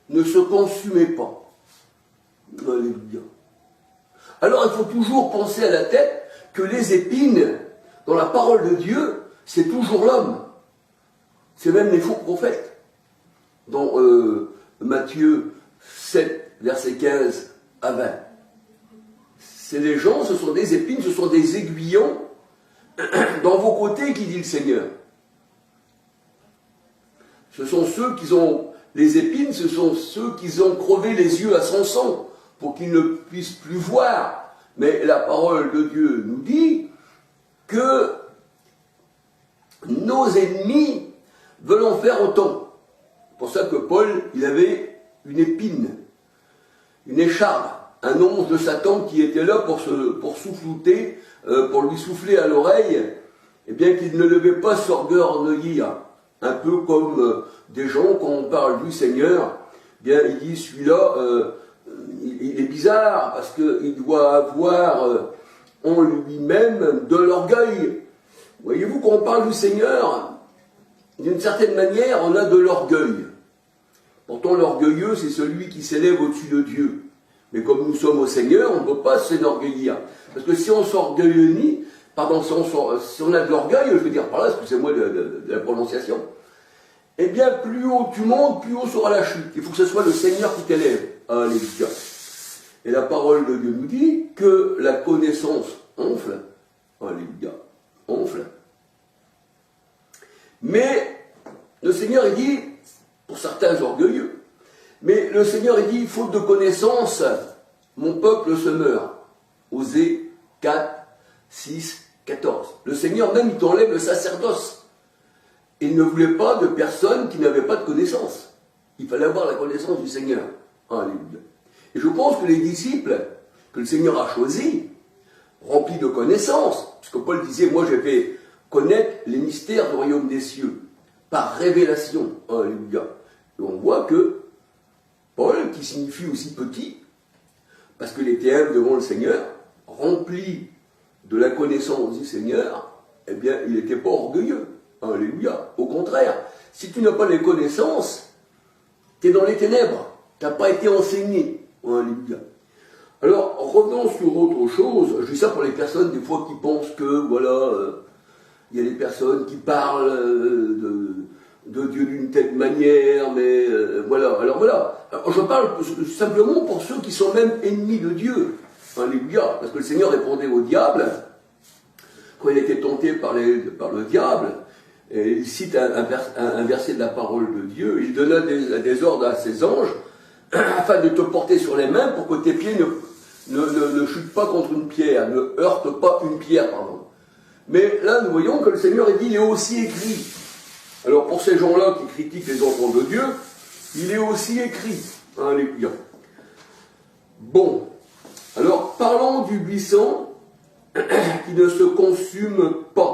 ne se consumait pas. Alléluia. Alors il faut toujours penser à la tête que les épines, dans la parole de Dieu, c'est toujours l'homme. C'est même les faux prophètes. Dans Matthieu 7, verset 15 à 20. C'est les gens, ce sont des épines, ce sont des aiguillons dans vos côtés, qui dit le Seigneur. Ce sont ceux qui ont, les épines, ce sont ceux qui ont crevé les yeux à Samson, pour qu'il ne puisse plus voir. Mais la parole de Dieu nous dit que nos ennemis veulent en faire autant. C'est pour ça que Paul, il avait une épine, une écharpe, un once de Satan qui était là pour soufflouter, pour lui souffler à l'oreille, et bien qu'il ne devait pas s'orgueillir. Un peu comme des gens, quand on parle du Seigneur, bien il dit celui-là, il est bizarre, parce qu'il doit avoir en lui-même de l'orgueil. Voyez-vous, quand on parle du Seigneur, d'une certaine manière, on a de l'orgueil. Pourtant, l'orgueilleux, c'est celui qui s'élève au-dessus de Dieu. Mais comme nous sommes au Seigneur, on ne peut pas s'enorgueillir. Parce que si on s'orgueillit, pardon, si on a de l'orgueil, je veux dire par là, excusez-moi de la prononciation, eh bien, plus haut tu montes, plus haut sera la chute. Il faut que ce soit le Seigneur qui t'élève. Alléluia. Et la parole de Dieu nous dit que la connaissance enfle. Alléluia. Enfle. Mais le Seigneur, il dit, pour certains orgueilleux, mais le Seigneur, il dit, faute de connaissance, mon peuple se meurt. Osée 4, 6, 14. Le Seigneur même, il t'enlève le sacerdoce. Il ne voulait pas de personnes qui n'avaient pas de connaissance. Il fallait avoir la connaissance du Seigneur. Alléluia. Et je pense que les disciples que le Seigneur a choisis, remplis de connaissances, puisque Paul disait, moi j'ai fait connaître les mystères du royaume des cieux, par révélation. Alléluia. Et on voit que Paul, qui signifie aussi petit, parce qu'il était humble devant le Seigneur, rempli de la connaissance du Seigneur, eh bien, il n'était pas orgueilleux. Alléluia. Au contraire, si tu n'as pas les connaissances, tu es dans les ténèbres. Tu n'as pas été enseigné. Alléluia. Alors, revenons sur autre chose. Je dis ça pour les personnes, des fois, qui pensent que, voilà, il y a des personnes qui parlent de Dieu d'une telle manière, mais voilà. Alors voilà. Alors, je parle simplement pour ceux qui sont même ennemis de Dieu. Alléluia. Parce que le Seigneur répondait au diable, quand il était tenté par le diable, et il cite un verset de la parole de Dieu, il donna des ordres à ses anges, afin de te porter sur les mains pour que tes pieds ne chutent pas contre une pierre, ne heurtent pas une pierre, pardon. Mais là, nous voyons que le Seigneur dit, il est aussi écrit. Alors pour ces gens-là qui critiquent les enfants de Dieu, il est aussi écrit. Alléluia. Bon, alors parlons du buisson qui ne se consume pas.